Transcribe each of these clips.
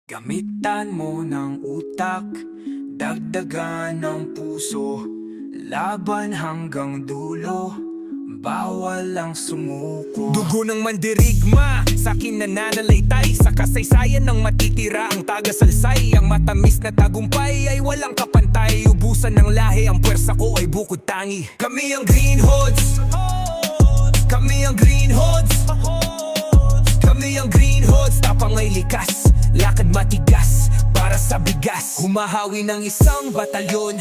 Gamitan mo ng utak, dagdagan ng puso, laban hanggang dulo, bawal ang sumuko. Dugo ng mandirigma, sa'kin nananalaytay, sa kasaysayan ng matitira ang taga-salsay. Ang matamis na tagumpay ay walang kapantay, ubusan ng lahi, ang puwersa ko ay bukod tangi. Kami ang Green Hoods, kami ang Green Hoods, kami ang Green Hoods. Tapang ay likas, lakad matigas, para sa bigas. Humahawi ng isang batalyon,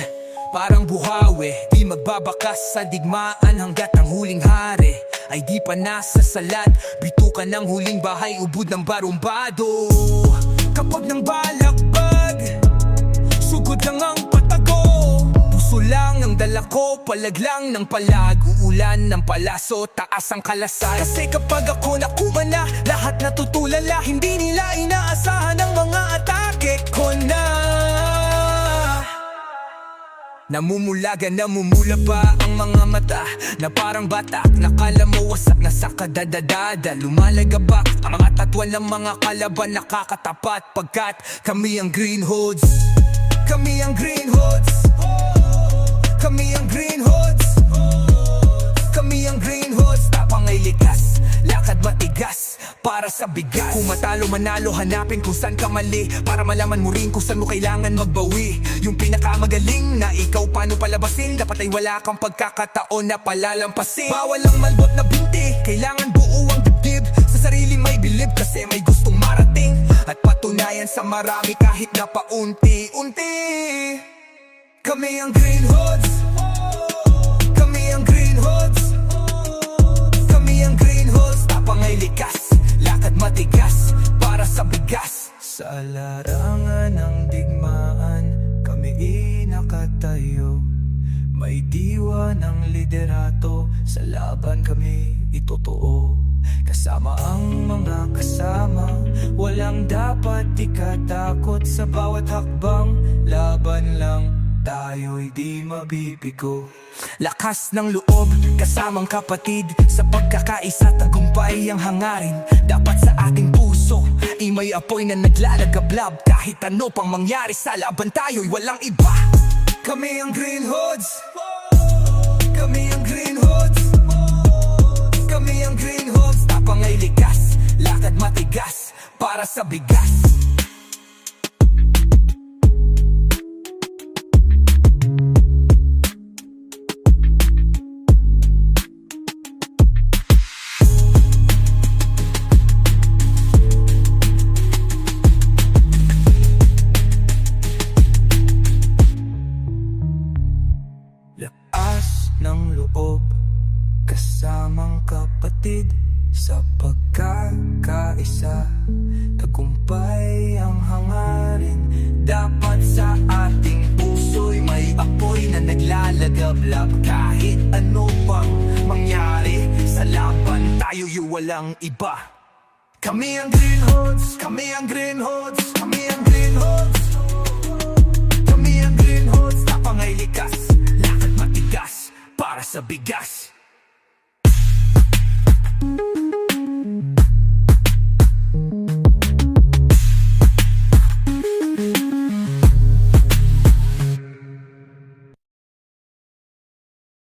parang buhawi, di magbabakas sa digmaan hanggat ang huling hari ay di pa nasa salat. Bitukan ng huling bahay, ubod ng barumbado. Kapag nang balakbag, sugod lang ang patago. Puso lang ang dala ko, palaglang ng palag. Uulan ng palaso, taas ang kalasay. Kasi kapag ako nakuha na, lahat natutulala. Hindi nila inaasahan ang mga atake ko na. Namumulaga, namumula pa ang mga mata na parang batak. Nakala mo wasak na sa kadadadada. Lumalagabak ang mga tatwan ng mga kalaban, nakakatapat. Pagkat kami ang Green Hoods, kami ang Green Hoods, kami ang Green Hoods, kami ang Green Hoods. Tapang ay likas, lakad matigas, para sa bigas. Kung matalo manalo, hanapin kung saan ka mali, para malaman mo rin kung saan mo kailangan magbawi. Yung pinakamagaling na ikaw paano palabasin, dapat ay wala kang pagkakataon na palalampasin. Bawal ang malbot na binti, kailangan buo ang dibdib. Sa sarili may bilib kasi may gustong marating, at patunayan sa marami kahit na paunti-unti. Kami ang Green Hoods, kami ang Green Hoods, kami ang Green Hoods. Tapang ay likas, lakad matigas, para sa bigas. Sa larangan ng digmaan, kami inakatayo. May diwa ng liderato, sa laban kami itotoo. Kasama ang mga kasama, walang dapat ikatakot. Sa bawat hakbang, laban lang, tayo'y di mabibigo. Lakas ng loob, kasamang kapatid, sa pagkakaisa tagumpay ang hangarin. Dapat sa ating puso, may apoy na naglalagablab. Kahit ano pang mangyari sa laban, tayo'y walang iba. Kami ang Green Hoods, kami ang Green Hoods, kami ang Green Hoods. Tapang ay likas, lakad matigas, para sa bigas. Lakas ng loob, kasamang kapatid, sa pagkakaisa, tagumpay ang hangarin. Dapat sa ating puso'y may apoy na naglalagablab. Kahit ano pang mangyari sa laban, tayo'y walang iba. Kami ang Green Hoods, kami ang Green Hoods, kami ang Green Hoods, kami ang Green Hoods. Tapang ay likas, lakad matigas, para sa bigas.